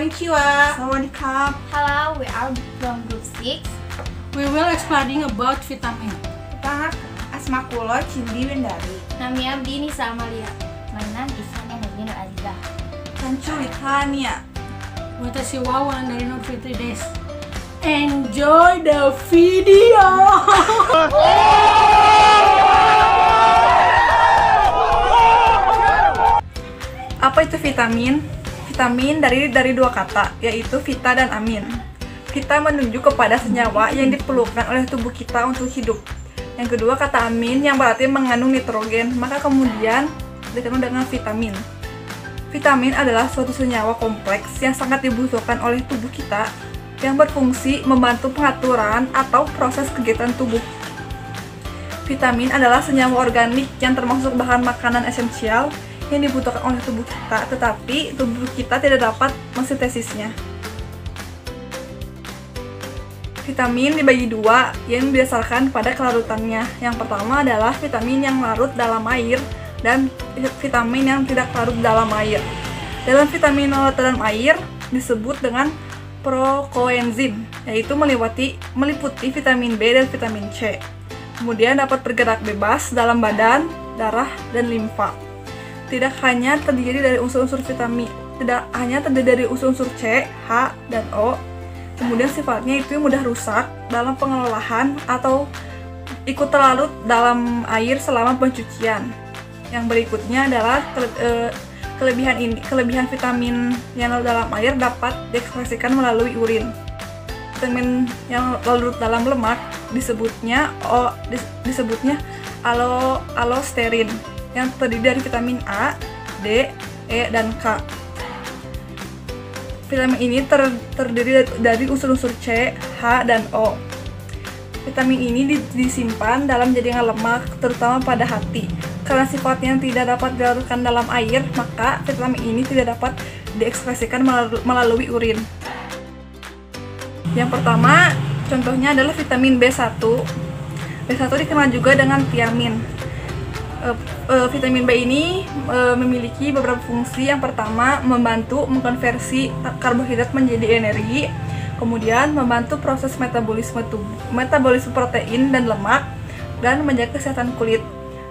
Konnichiwa. Sawadee-krap. Hello, we are from Group 6. We will explaining about vitamin. Kita asma kula Cindi Wendari. Nami abdi Nisa Amalia. Mainan Ihsan Energi Nur Aziza. Kanculikania. Watashi wa dari Nur Fitri Des. Enjoy the video. Apa itu vitamin? Vitamin dari dua kata, yaitu vita dan amin. Vita menunjuk kepada senyawa yang diperlukan oleh tubuh kita untuk hidup. Yang kedua kata amin yang berarti mengandung nitrogen, maka kemudian dikenal dengan vitamin. Vitamin adalah suatu senyawa kompleks yang sangat dibutuhkan oleh tubuh kita yang berfungsi membantu pengaturan atau proses kegiatan tubuh. Vitamin adalah senyawa organik yang termasuk bahan makanan esensial yang dibutuhkan oleh tubuh kita, tetapi tubuh kita tidak dapat mensintesisnya. Vitamin dibagi dua yang berdasarkan pada kelarutannya. Yang pertama adalah vitamin yang larut dalam air dan vitamin yang tidak larut dalam air. Dalam vitamin larut dalam air disebut dengan prokoenzim, yaitu meliputi vitamin B dan vitamin C. Kemudian dapat bergerak bebas dalam badan, darah, dan limfa. Tidak hanya terdiri dari unsur-unsur vitamin, tidak hanya terdiri dari unsur-unsur C, H, dan O. Kemudian sifatnya itu mudah rusak dalam pengelolaan atau ikut terlarut dalam air selama pencucian. Yang berikutnya adalah kelebihan vitamin yang larut dalam air dapat diekspresikan melalui urin. Vitamin yang larut dalam lemak disebutnya alosterin yang terdiri dari vitamin A, D, E, dan K. Vitamin ini terdiri dari unsur-unsur C, H, dan O. Vitamin ini disimpan dalam jaringan lemak, terutama pada hati. Karena sifatnya tidak dapat dilarutkan dalam air, maka vitamin ini tidak dapat diekspresikan melalui urin. Yang pertama, contohnya adalah vitamin B1. B1 dikenal juga dengan tiamin. Vitamin B ini memiliki beberapa fungsi. Yang pertama, membantu mengkonversi karbohidrat menjadi energi, kemudian membantu proses metabolisme protein dan lemak, dan menjaga kesehatan kulit.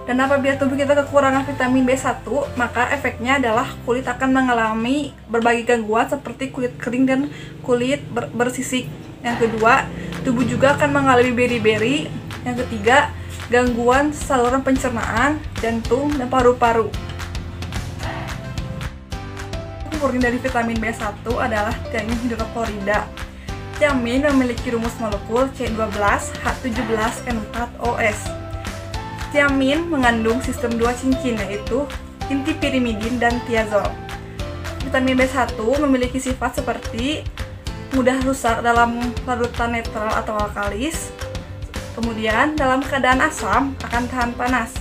Dan apabila tubuh kita kekurangan vitamin B1, maka efeknya adalah kulit akan mengalami berbagai gangguan seperti kulit kering dan kulit bersisik. Yang kedua, tubuh juga akan mengalami beri-beri. Yang ketiga, gangguan saluran pencernaan, jantung, dan paru-paru. Murni dari vitamin B1 adalah tiamin hidroklorida. Tiamin memiliki rumus molekul C12H17N4OS. Tiamin mengandung sistem dua cincin, yaitu inti pirimidin dan tiazol. Vitamin B1 memiliki sifat seperti mudah rusak dalam larutan netral atau alkalis. Kemudian dalam keadaan asam akan tahan panas.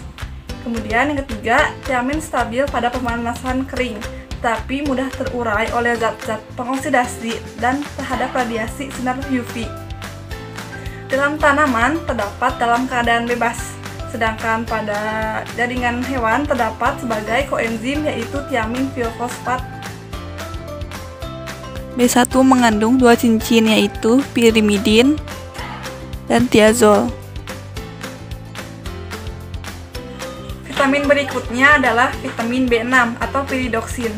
Kemudian yang ketiga, tiamin stabil pada pemanasan kering, tapi mudah terurai oleh zat-zat pengoksidasi dan terhadap radiasi sinar UV. Dalam tanaman terdapat dalam keadaan bebas, sedangkan pada jaringan hewan terdapat sebagai koenzim, yaitu tiamin tiofosfat. B1 mengandung dua cincin, yaitu pirimidin dan tiazol. Vitamin berikutnya adalah vitamin B6 atau piridoksin.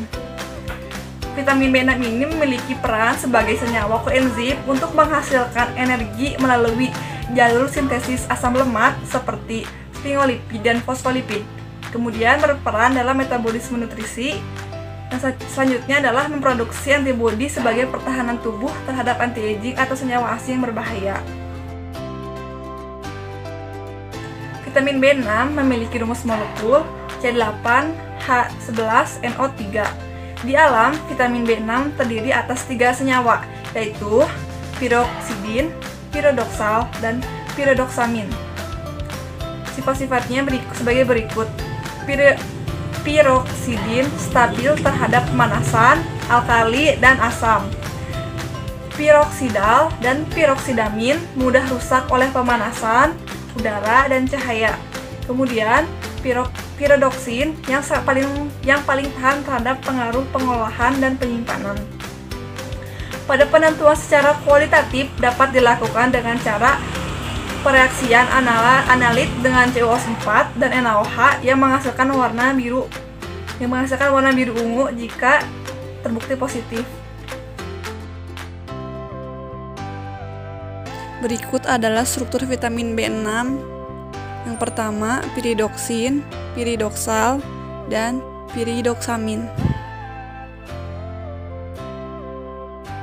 Vitamin B6 ini memiliki peran sebagai senyawa koenzim untuk menghasilkan energi melalui jalur sintesis asam lemak seperti sphingolipid dan fosfolipid. Kemudian berperan dalam metabolisme nutrisi. Dan selanjutnya adalah memproduksi antibodi sebagai pertahanan tubuh terhadap anti-aging atau senyawa asing yang berbahaya. Vitamin B6 memiliki rumus molekul C8H11NO3. Di alam, vitamin B6 terdiri atas 3 senyawa, yaitu piroksidin, pirodoksal, dan pirodoksamin. Sifat-sifatnya sebagai berikut. Piroksidin stabil terhadap pemanasan, alkali, dan asam. Piroksidal dan piroksidamin mudah rusak oleh pemanasan, udara, dan cahaya. Kemudian pirodoksin yang paling tahan terhadap pengaruh pengolahan dan penyimpanan. Pada penentuan secara kualitatif dapat dilakukan dengan cara pereaksian analit dengan CuO4 dan NaOH yang menghasilkan warna biru ungu jika terbukti positif. Berikut adalah struktur vitamin B6. Yang pertama, piridoksin, piridoksal, dan piridoksamin.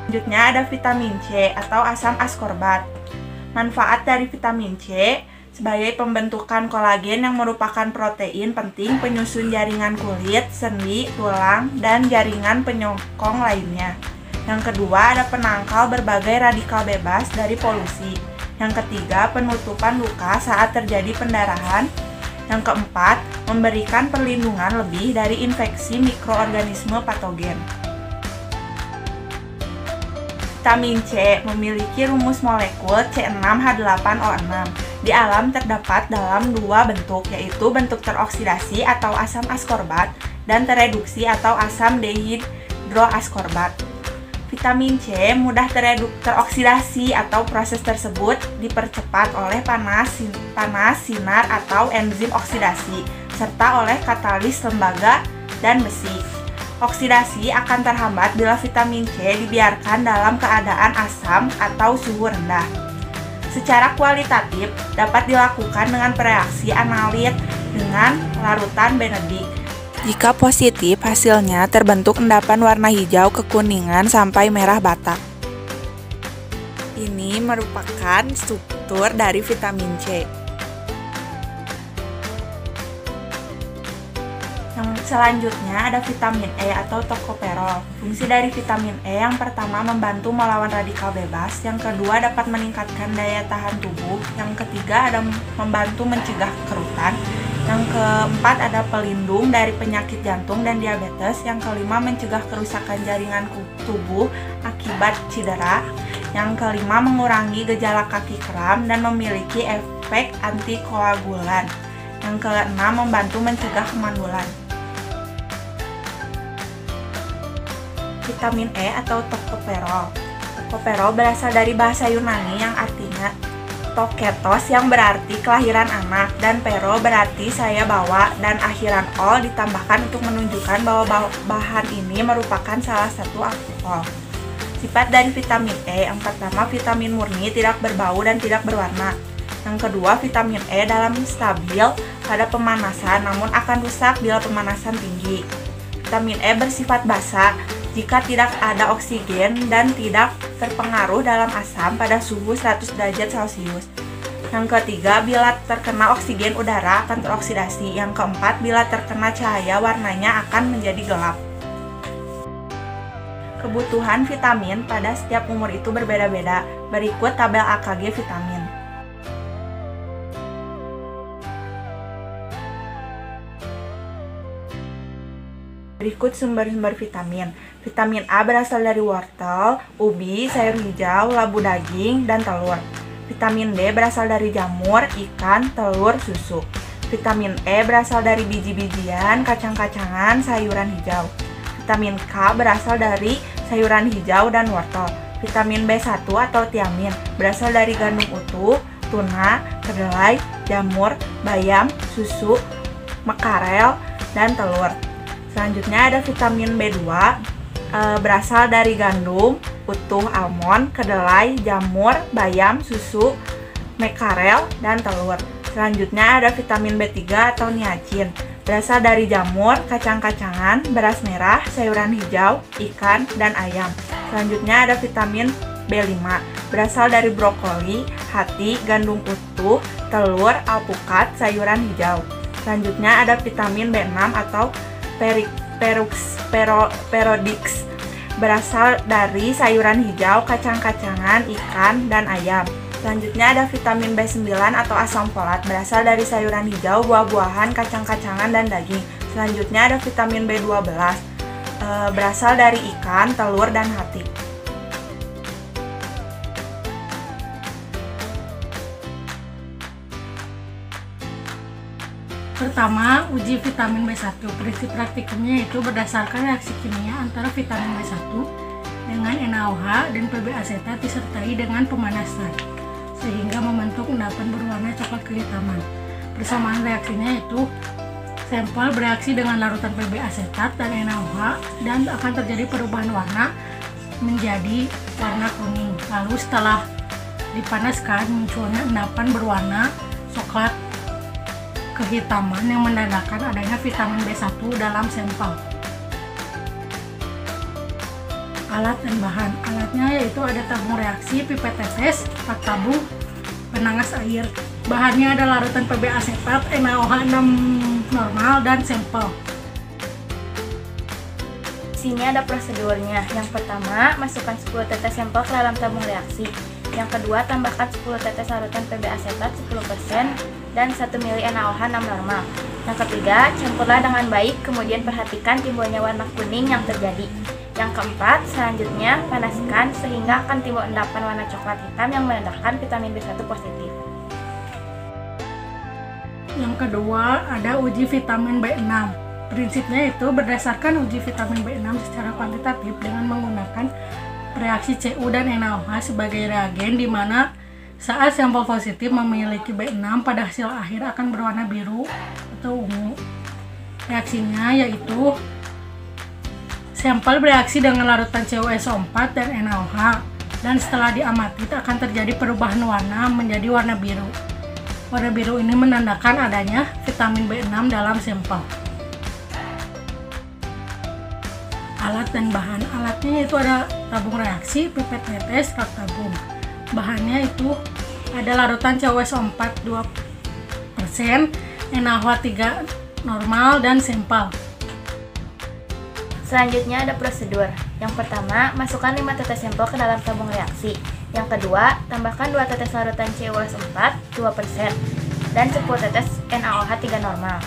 Selanjutnya ada vitamin C atau asam askorbat. Manfaat dari vitamin C sebagai pembentukan kolagen yang merupakan protein penting penyusun jaringan kulit, sendi, tulang, dan jaringan penyokong lainnya. Yang kedua ada penangkal berbagai radikal bebas dari polusi. Yang ketiga penutupan luka saat terjadi pendarahan. Yang keempat memberikan perlindungan lebih dari infeksi mikroorganisme patogen. Vitamin C memiliki rumus molekul C6H8O6. Di alam terdapat dalam dua bentuk, yaitu bentuk teroksidasi atau asam askorbat dan tereduksi atau asam dehidroaskorbat. Vitamin C mudah teroksidasi atau proses tersebut dipercepat oleh panas, sinar atau enzim oksidasi, serta oleh katalis tembaga dan besi. Oksidasi akan terhambat bila vitamin C dibiarkan dalam keadaan asam atau suhu rendah. Secara kualitatif dapat dilakukan dengan reaksi analit dengan larutan benedik. Jika positif, hasilnya terbentuk endapan warna hijau kekuningan sampai merah bata. Ini merupakan struktur dari vitamin C. Yang selanjutnya ada vitamin E atau tokoperol. Fungsi dari vitamin E yang pertama membantu melawan radikal bebas, yang kedua dapat meningkatkan daya tahan tubuh, yang ketiga ada membantu mencegah kerutan, yang keempat ada pelindung dari penyakit jantung dan diabetes, yang kelima mencegah kerusakan jaringan tubuh akibat cedera, yang kelima mengurangi gejala kaki kram dan memiliki efek antikoagulan, yang keenam membantu mencegah kemandulan. Vitamin E atau tokoperol. Tokoperol berasal dari bahasa Yunani yang artinya toketos yang berarti kelahiran anak, dan pero berarti saya bawa, dan akhiran ol ditambahkan untuk menunjukkan bahwa bahan ini merupakan salah satu alkohol. Sifat dari vitamin E, yang pertama vitamin murni, tidak berbau dan tidak berwarna. Yang kedua, vitamin E dalam stabil pada pemanasan namun akan rusak bila pemanasan tinggi. Vitamin E bersifat basa jika tidak ada oksigen dan tidak terpengaruh dalam asam pada suhu 100 derajat Celcius. Yang ketiga, bila terkena oksigen udara akan teroksidasi. Yang keempat, bila terkena cahaya warnanya akan menjadi gelap. Kebutuhan vitamin pada setiap umur itu berbeda-beda. Berikut tabel AKG vitamin. Berikut sumber-sumber vitamin. Vitamin A berasal dari wortel, ubi, sayur hijau, labu daging, dan telur. Vitamin D berasal dari jamur, ikan, telur, susu. Vitamin E berasal dari biji-bijian, kacang-kacangan, sayuran hijau. Vitamin K berasal dari sayuran hijau dan wortel. Vitamin B1 atau tiamin berasal dari gandum utuh, tuna, kedelai, jamur, bayam, susu, makarel, dan telur. Selanjutnya ada vitamin B2, berasal dari gandum, utuh, almond, kedelai, jamur, bayam, susu, makarel, dan telur. Selanjutnya ada vitamin B3 atau niacin, berasal dari jamur, kacang-kacangan, beras merah, sayuran hijau, ikan, dan ayam. Selanjutnya ada vitamin B5, berasal dari brokoli, hati, gandum utuh, telur, alpukat, sayuran hijau. Selanjutnya ada vitamin B6 atau Perodix, berasal dari sayuran hijau, kacang-kacangan, ikan, dan ayam. Selanjutnya ada vitamin B9 atau asam folat, berasal dari sayuran hijau, buah-buahan, kacang-kacangan, dan daging. Selanjutnya ada vitamin B12, berasal dari ikan, telur, dan hati. Pertama, uji vitamin B1. Prinsip praktikumnya itu berdasarkan reaksi kimia antara vitamin B1 dengan NaOH dan PB asetat disertai dengan pemanasan sehingga membentuk endapan berwarna coklat kehitaman. Persamaan reaksinya yaitu sampel bereaksi dengan larutan PB asetat dan NaOH dan akan terjadi perubahan warna menjadi warna kuning. Lalu setelah dipanaskan munculnya endapan berwarna coklat kehitaman yang menandakan adanya vitamin B1 dalam sampel. Alat dan bahan. Alatnya yaitu ada tabung reaksi, pipet tetes, rak tabung, penangas air. Bahannya ada larutan PB asetat, NaOH 6 normal, dan sampel. Di sini ada prosedurnya. Yang pertama, masukkan 10 tetes sampel ke dalam tabung reaksi. Yang kedua, tambahkan 10 tetes larutan PB asetat 10% dan 1 ml NaOH 6 normal. Yang ketiga, campurlah dengan baik, kemudian perhatikan timbulnya warna kuning yang terjadi. Yang keempat, selanjutnya panaskan sehingga akan timbul endapan warna coklat hitam yang menandakan vitamin B1 positif. Yang kedua, ada uji vitamin B6. Prinsipnya itu berdasarkan uji vitamin B6 secara kuantitatif dengan menggunakan reaksi Cu dan NaOH sebagai reagen, di mana saat sampel positif memiliki B6 pada hasil akhir akan berwarna biru atau ungu. Reaksinya yaitu sampel bereaksi dengan larutan CuSO4 dan NaOH, dan setelah diamati akan terjadi perubahan warna menjadi warna biru. Warna biru ini menandakan adanya vitamin B6 dalam sampel. Alat dan bahan. Alatnya itu ada tabung reaksi, pipet tetes, rak tabung. Bahannya itu ada larutan CuSO4 2%, NaOH 3 normal, dan sampel. Selanjutnya ada prosedur. Yang pertama, masukkan 5 tetes sampel ke dalam tabung reaksi. Yang kedua, tambahkan 2 tetes larutan CuS4 2% dan 10 tetes NaOH 3 normal.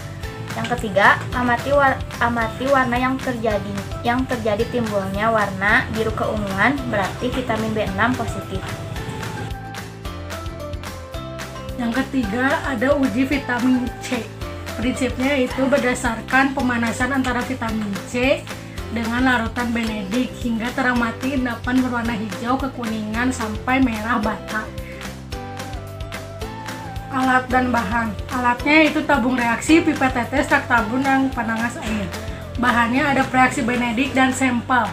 Yang ketiga, amati warna yang terjadi timbulnya warna biru keunguan, berarti vitamin B6 positif. Yang ketiga, ada uji vitamin C. Prinsipnya itu berdasarkan pemanasan antara vitamin C dengan larutan benedik hingga teramati endapan berwarna hijau kekuningan sampai merah bata. Alat dan bahan. Alatnya itu tabung reaksi, pipet tetes, rak tabung, dan penangas air. Bahannya ada reaksi benedik dan sampel.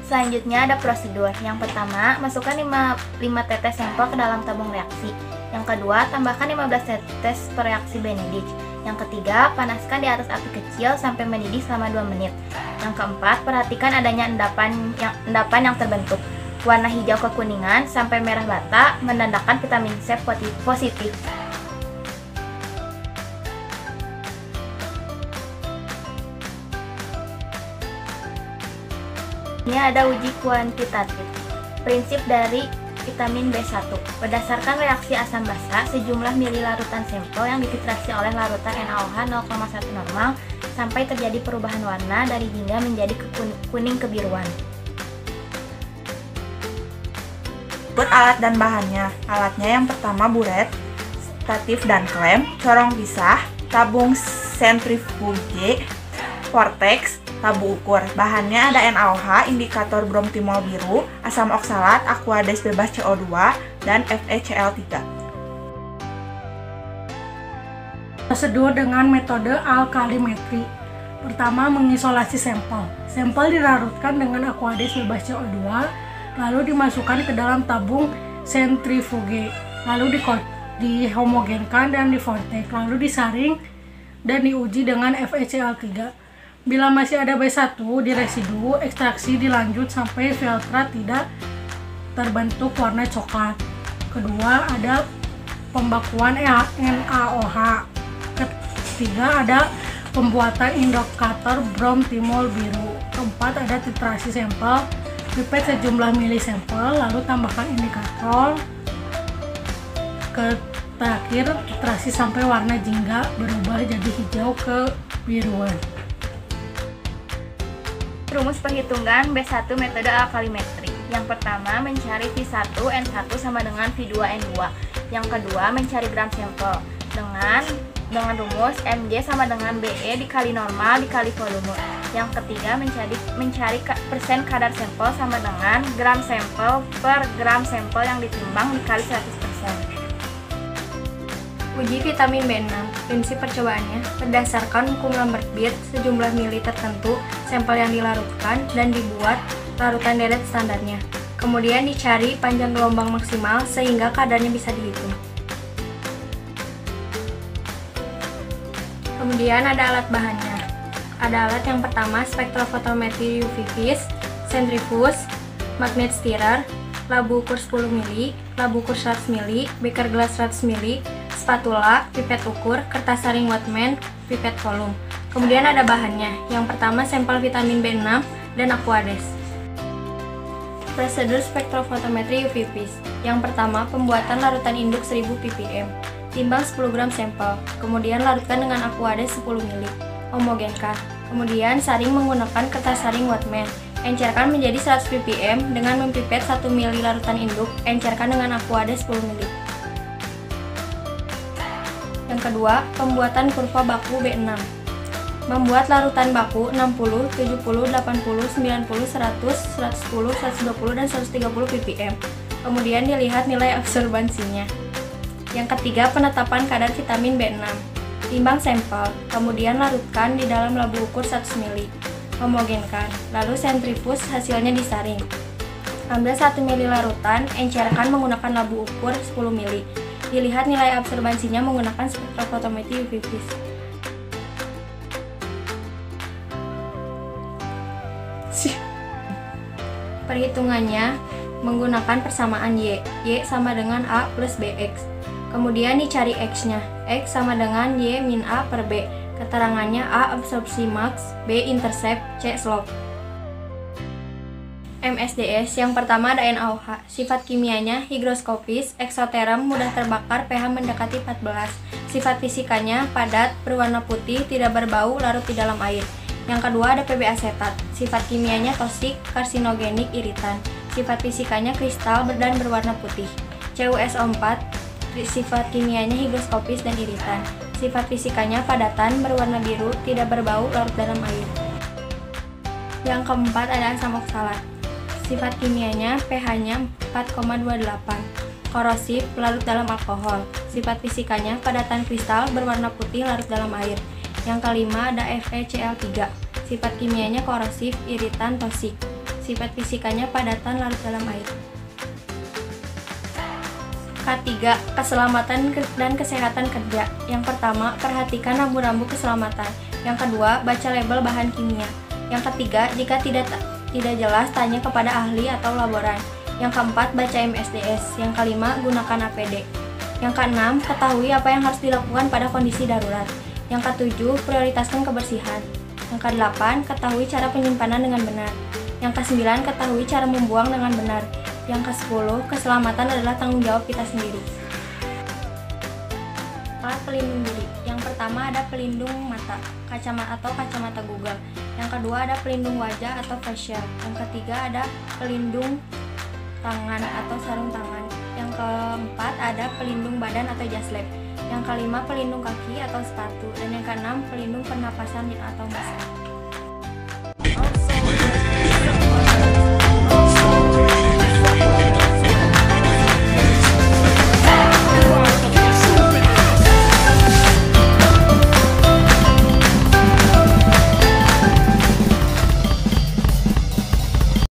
Selanjutnya ada prosedur. Yang pertama, masukkan 5 tetes sampel ke dalam tabung reaksi. Yang kedua, tambahkan 15 tetes reaksi benedik. Yang ketiga, panaskan di atas api kecil sampai mendidih selama 2 menit. Yang keempat, perhatikan adanya endapan yang terbentuk. Warna hijau kekuningan sampai merah bata menandakan vitamin C positif. Ini ada uji kuantitatif. Prinsip dari vitamin B1. Berdasarkan reaksi asam basa, sejumlah mili larutan sampel yang dititrasi oleh larutan NaOH 0,1 normal sampai terjadi perubahan warna dari jingga menjadi kuning kebiruan. Berikut alat dan bahannya. Alatnya yang pertama buret, statif dan klem, corong pisah, tabung sentrifuge, vortex, tabu ukur. Bahannya ada NaOH, indikator bromtimol biru, asam oksalat, aquades bebas CO2, dan FeCl3. Prosedur dengan metode alkalimetri. Pertama, mengisolasi sampel. Sampel dilarutkan dengan aquades bebas CO2, lalu dimasukkan ke dalam tabung sentrifuge, lalu dihomogenkan dan divortex, lalu disaring dan diuji dengan FeCl3. Bila masih ada B1 di residu, ekstraksi dilanjut sampai filtrat tidak terbentuk warna coklat. Kedua, ada pembakuan NaOH. Ketiga, ada pembuatan indikator bromtimol biru. Keempat, ada titrasi sampel, pipet sejumlah mili sampel, lalu tambahkan indikator. Terakhir, titrasi sampai warna jingga berubah jadi hijau kebiruan. Rumus perhitungan B1 metode alkalimetri. Yang pertama, mencari V1N1 sama dengan V2N2. Yang kedua, mencari gram sampel dengan rumus Mg sama dengan Be dikali normal dikali volume. Yang ketiga, mencari persen kadar sampel sama dengan gram sampel per gram sampel yang ditimbang dikali 100%. Uji vitamin B6. Prinsip percobaannya berdasarkan hukum Lambert-Beer, sejumlah mili tertentu sampel yang dilarutkan dan dibuat larutan deret standarnya. Kemudian dicari panjang gelombang maksimal sehingga kadarnya bisa dihitung. Kemudian ada alat bahannya. Ada alat yang pertama, spektrofotometri UV vis, centrifuge, magnet stirrer, labu ukur 10 mili, labu ukur 100 mili, beker gelas 100 mili, spatula, pipet ukur, kertas saring Wattman, pipet kolum. Kemudian ada bahannya. Yang pertama, sampel vitamin B6 dan Aquades. Prosedur spektrofotometri UV vis. Yang pertama, pembuatan larutan induk 1000 ppm. Timbang 10 gram sampel. Kemudian larutkan dengan Aquades 10 mili. Homogenkan. Kemudian saring menggunakan kertas saring Wattman. Encerkan menjadi 100 ppm dengan mempipet 1 mili larutan induk. Encerkan dengan Aquades 10 mili. Yang kedua, pembuatan kurva baku B6. Membuat larutan baku 60, 70, 80, 90, 100, 110, 120, dan 130 ppm. Kemudian dilihat nilai absorbansinya. Yang ketiga, penetapan kadar vitamin B6. Timbang sampel, kemudian larutkan di dalam labu ukur 100 mili. Homogenkan, lalu sentrifuge hasilnya disaring. Ambil 1 mili larutan, encerkan menggunakan labu ukur 10 mili. Dilihat nilai absorbansinya menggunakan spektrofotometri UV vis. Perhitungannya menggunakan persamaan Y. Y sama dengan A plus BX. Kemudian dicari X-nya. X sama dengan Y min A per B. Keterangannya A absorpsi max, B intercept, C slope. MSDS, yang pertama ada NaOH. Sifat kimianya higroskopis, eksoterm, mudah terbakar, pH mendekati 14. Sifat fisikanya padat, berwarna putih, tidak berbau, larut di dalam air. Yang kedua ada PB asetat. Sifat kimianya toksik, karsinogenik, iritan. Sifat fisikanya kristal dan berwarna putih. CuSO4, sifat kimianya higroskopis dan iritan. Sifat fisikanya padatan, berwarna biru, tidak berbau, larut dalam air. Yang keempat ada asam oksalat. Sifat kimianya pH-nya 4,28. Korosif, larut dalam alkohol. Sifat fisikanya padatan kristal, berwarna putih, larut dalam air. Yang kelima ada FeCl3. Sifat kimianya korosif, iritan, toksik. Sifat fisikanya padatan, larut dalam air. K3. Keselamatan dan kesehatan kerja. Yang pertama, perhatikan rambu-rambu keselamatan. Yang kedua, baca label bahan kimia. Yang ketiga, jika tidak jelas, tanya kepada ahli atau laboran. Yang keempat, baca MSDS. Yang kelima, gunakan APD. Yang keenam, ketahui apa yang harus dilakukan pada kondisi darurat. Yang ketujuh, prioritaskan kebersihan. Yang kedelapan, ketahui cara penyimpanan dengan benar. Yang kesembilan, ketahui cara membuang dengan benar. Yang kesepuluh, keselamatan adalah tanggung jawab kita sendiri. Alat pelindung diri. Yang pertama ada pelindung mata, kacamata Google. Yang kedua ada pelindung wajah atau face shield. Yang ketiga ada pelindung tangan atau sarung tangan. Yang keempat ada pelindung badan atau jas lab. Yang kelima pelindung kaki atau sepatu. Dan yang keenam pelindung pernapasan atau masker.